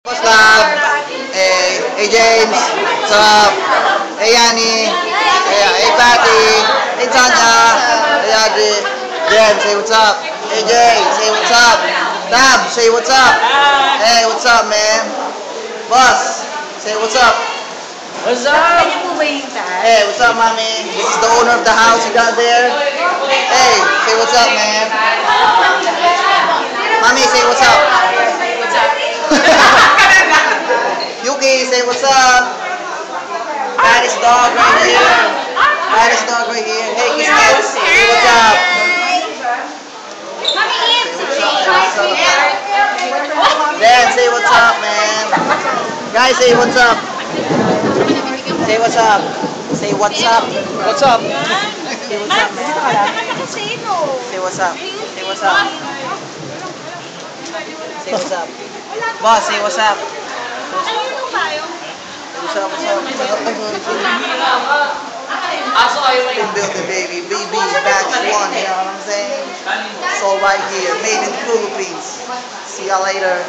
What's up? Hey James. What's up? Hey Yanni. Hey Patty. Hey Tanya. Hey Audrey. Jen, say what's up. Hey Jay, say what's up. Tab, say what's up. Hey, what's up, man? Boss, say what's up. What's up? Hey, what's up, mommy? This is the owner of the house you got there. Hey, say what's up, man. Mommy, say what's up. What's up? Yuki, say what's up. Baddest dog right here. Baddest dog right here. Hey, Kismet, say what's up. Dan, say what's up, man. Guys, say what's up. Say what's up. Say what's up. What's up? Say what's up, man. Say what's up. Say what's up. Say what's up. Boss, say what's up. What's up, what's up? Build the baby. BB, batch 1, you know what I'm saying? It's all right here. Made in the Philippines. See y'all later.